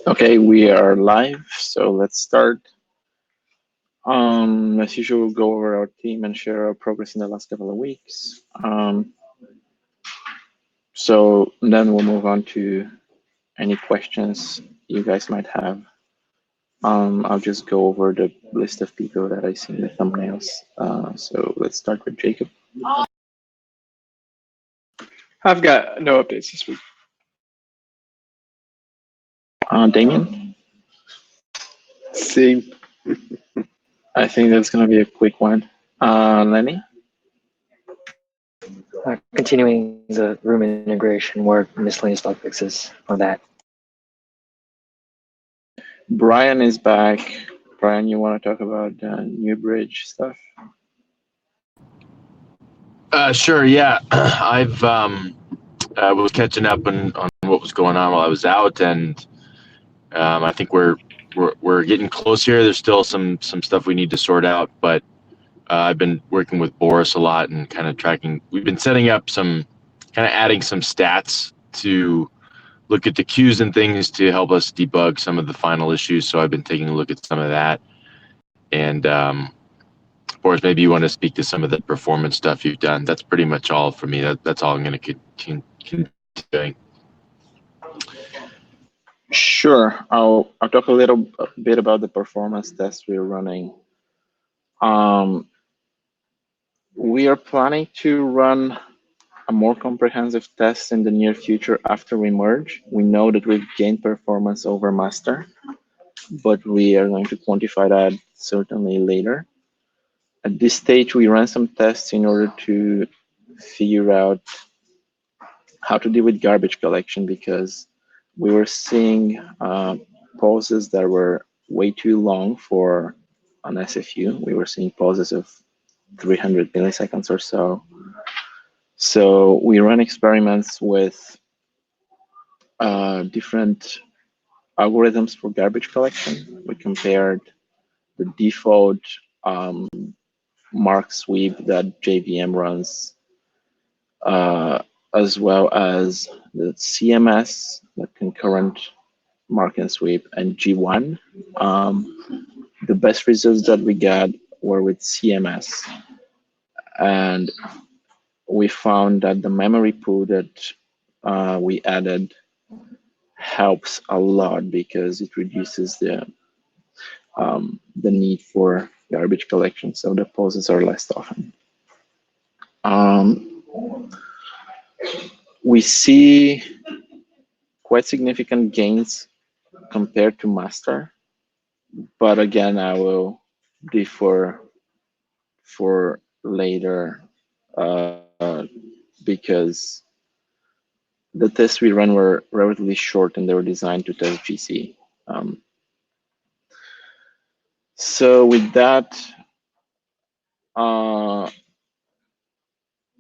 Okay, we are live, so let's start. As usual, we'll go over our team and share our progress in the last couple of weeks. So then we'll move on to any questions you guys might have. I'll just go over the list of people that I see in the thumbnails. So let's start with Jacob. I've got no updates this week. Damien, Same. I think that's going to be a quick one. Lenny, Continuing the room integration work, miscellaneous bug fixes on that. Brian is back. Brian, you want to talk about New Bridge stuff? Sure. Yeah, I've was catching up on what was going on while I was out, and I think we're getting close here. There's still some stuff we need to sort out, but I've been working with Boris a lot and kind of tracking. We've been setting up some, kind of adding some stats to look at the queues and things to help us debug some of the final issues. So I've been taking a look at some of that, and Boris, maybe you want to speak to some of the performance stuff you've done. That's pretty much all for me. That's all I'm going to continue doing. Sure. I'll talk a little bit about the performance tests we're running. We are planning to run a more comprehensive test in the near future after we merge. We know that we've gained performance over master, but we are going to quantify that certainly later. At this stage, we ran some tests in order to figure out how to deal with garbage collection because we were seeing pauses that were way too long for an SFU. We were seeing pauses of 300 milliseconds or so. So we ran experiments with different algorithms for garbage collection. We compared the default mark sweep that JVM runs, as well as the CMS, the concurrent mark and sweep, and G1. The best results that we got were with CMS. And we found that the memory pool that we added helps a lot because it reduces the need for garbage collection, so the pauses are less often. We see quite significant gains compared to master, but again, I will defer for later because the tests we ran were relatively short and they were designed to test GC. So with that,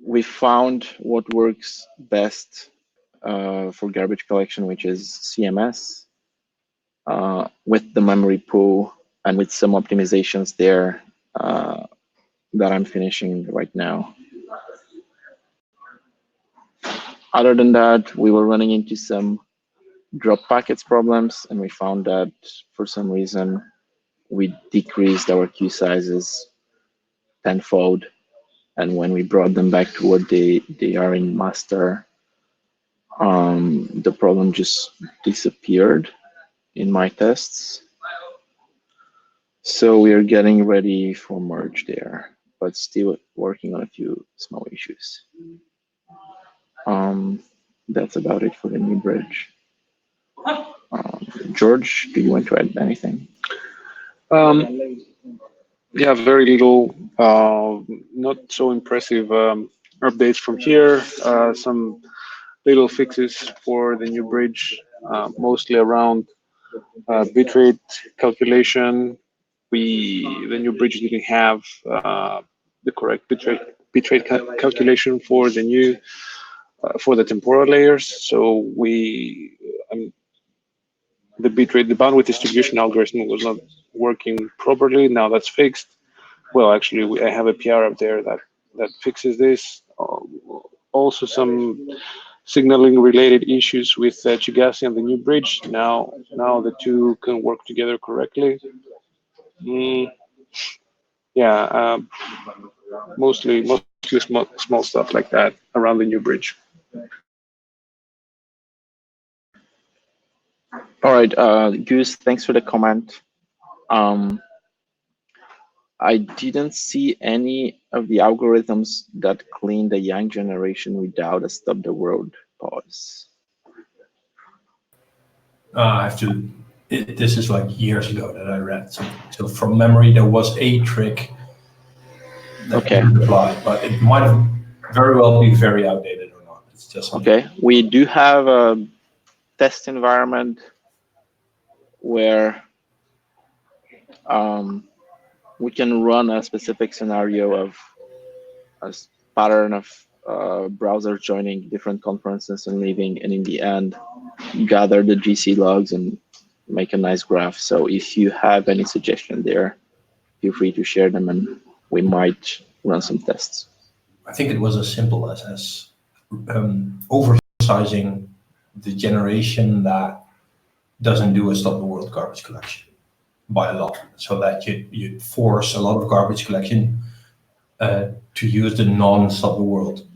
we found what works best for garbage collection, which is CMS, with the memory pool and with some optimizations there that I'm finishing right now. Other than that, we were running into some drop packets problems, and we found that for some reason we decreased our queue sizes tenfold, and when we brought them back to what they are in master, the problem just disappeared in my tests. So we are getting ready for merge there, but still working on a few small issues. That's about it for the new bridge. George, do you want to add anything? Yeah, very little, not so impressive updates from here. Some little fixes for the new bridge, mostly around bitrate calculation. The new bridge didn't have the correct bitrate calculation for the new for the temporal layers, so the bitrate, the bandwidth distribution algorithm was not working properly. Now that's fixed. Well, actually, I have a PR up there that fixes this. Also, some signaling related issues with Chigassi and the new bridge. Now the two can work together correctly. Mm, yeah, mostly small stuff like that around the new bridge. All right, Goose, thanks for the comment. Um, I didn't see any of the algorithms that clean the young generation without a stop the world pause. I have to. This is like years ago that I read something. So from memory, there was a trick that Okay, could apply, but it might have very well be very outdated or not. It's just me. okay. We do have a test environment where um, we can run a specific scenario of pattern of browsers joining different conferences and leaving, and in the end, gather the GC logs and make a nice graph. So if you have any suggestion there, feel free to share them, and we might run some tests. I think it was as simple as oversizing the generation that doesn't do a stop the world garbage collection by a lot, so that you force a lot of garbage collection to use the non-stop the world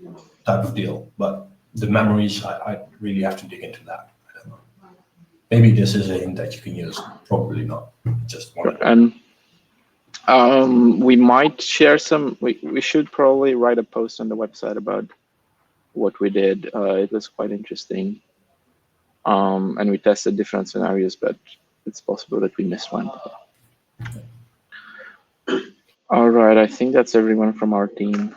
type of deal. But the memories, I really have to dig into that. I don't know. Maybe this is a hint that you can use. Probably not. Just one. And we might share some. We should probably write a post on the website about what we did. It was quite interesting. And we tested different scenarios, but it's possible that we missed one. All right, I think that's everyone from our team.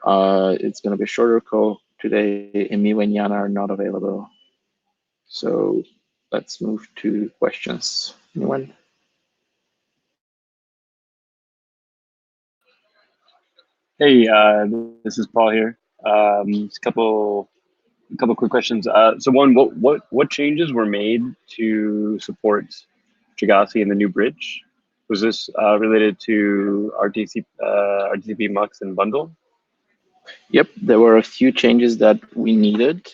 It's going to be a shorter call today. Emi and Yana are not available. So let's move to questions. Anyone? Hey, this is Paul here. Just a couple quick questions. So one, what changes were made to support Chigassi and the new bridge? Was this related to RTCP Mux and Bundle? Yep, there were a few changes that we needed.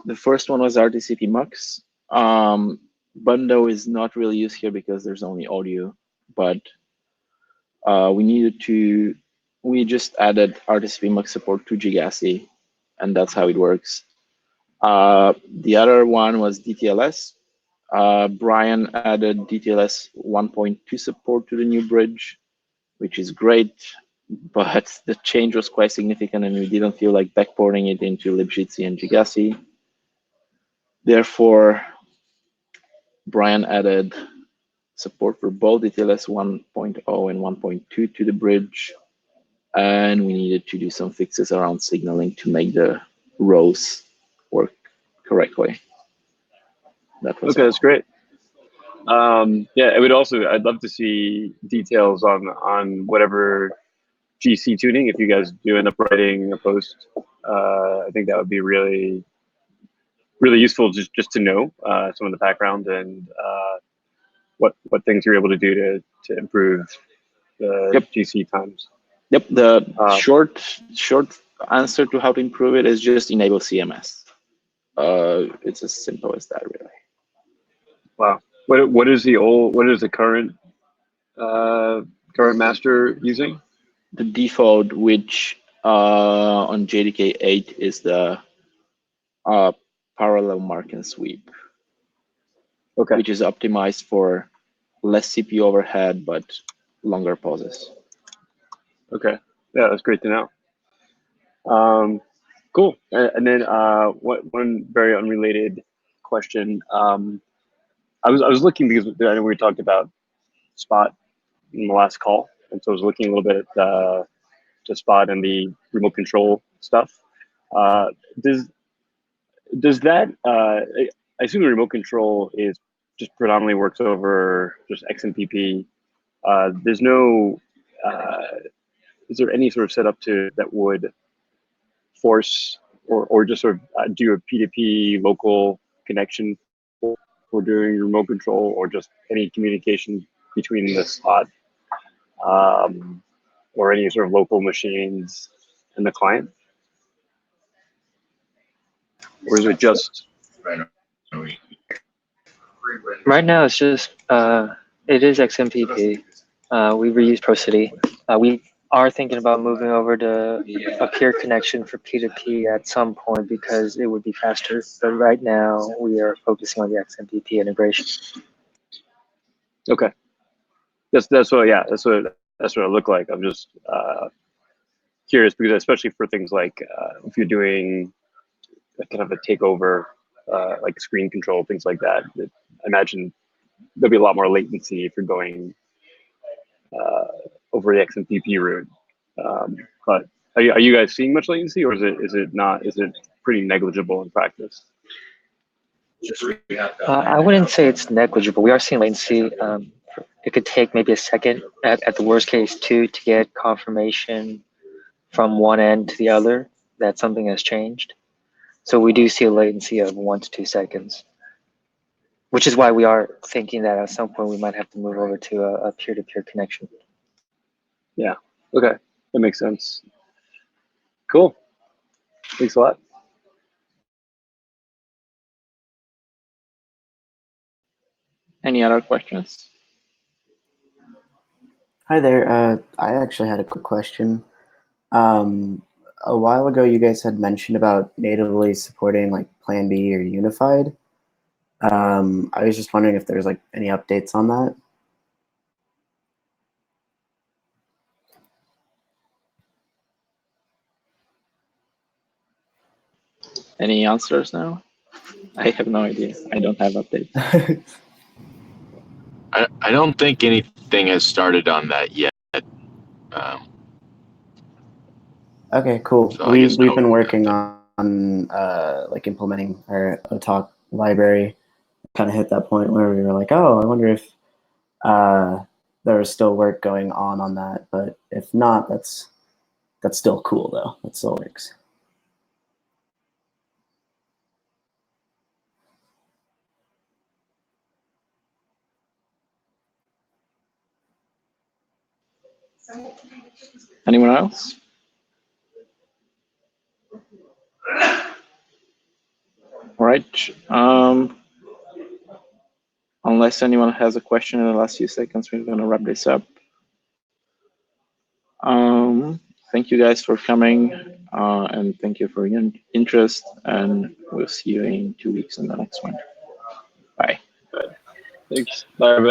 The first one was RTCP Mux. Bundle is not really used here because there's only audio, but we just added RTCP Mux support to Gigassi, and that's how it works. The other one was DTLS. Brian added DTLS 1.2 support to the new bridge, which is great, but the change was quite significant and we didn't feel like backporting it into libjitsi and Gigassi. Therefore, Brian added support for both DTLS 1.0 and 1.2 to the bridge, and we needed to do some fixes around signaling to make the rows work correctly. That was Okay, that's great. Yeah, it would also. I'd love to see details on whatever GC tuning. If you guys do end up writing a post, I think that would be really useful just to know some of the background and what things you're able to do to improve the Yep. GC times. Yep. The short answer to how to improve it is just enable CMS. It's as simple as that, really. Wow. What is the current master using? The default, which on JDK 8 is the parallel mark and sweep, Okay. which is optimized for less CPU overhead but longer pauses. Okay. Yeah, that's great to know. Cool. And then one very unrelated question. I was looking because I know we talked about Spot in the last call, and so I was looking a little bit at to Spot and the remote control stuff. Uh, does that I assume the remote control is just predominantly works over just XMPP. There's no is there any sort of setup to that would force or just sort of do a P2P local connection for doing remote control or just any communication between the Spot or any sort of local machines and the client? or is it just Right now, it's just it is XMPP. We reuse ProCity. We are thinking about moving over to a peer connection for P2P at some point because it would be faster. But right now, we are focusing on the XMPP integration. okay? That's what it looked like. I'm just curious because especially for things like if you're doing kind of a takeover, like screen control, things like that. I imagine there'll be a lot more latency if you're going over the XMPP route. But are you guys seeing much latency, or is it not? Is it pretty negligible in practice? I wouldn't say it's negligible. We are seeing latency. It could take maybe a second, at the worst case, two, to get confirmation from one end to the other that something has changed. So we do see a latency of 1 to 2 seconds, which is why we are thinking that at some point we might have to move over to a peer-to-peer connection. Yeah. Okay, that makes sense. Cool. Thanks a lot. Any other questions? Hi there. I actually had a quick question. A while ago, you guys had mentioned about natively supporting like Plan B or Unified. I was just wondering if there's like any updates on that. Any answers now? I have no idea. I don't have updates. I don't think anything has started on that yet. Okay, cool. So I guess We've no. been working on like implementing our OTalk library. Kind of hit that point where we were like, oh, I wonder if there is still work going on that. But if not, that's still cool though. That still works. Anyone else? All right. Unless anyone has a question in the last few seconds, we're going to wrap this up. Thank you guys for coming, and thank you for your interest, and we'll see you in 2 weeks in the next one. Bye. Thanks. Bye, everybody.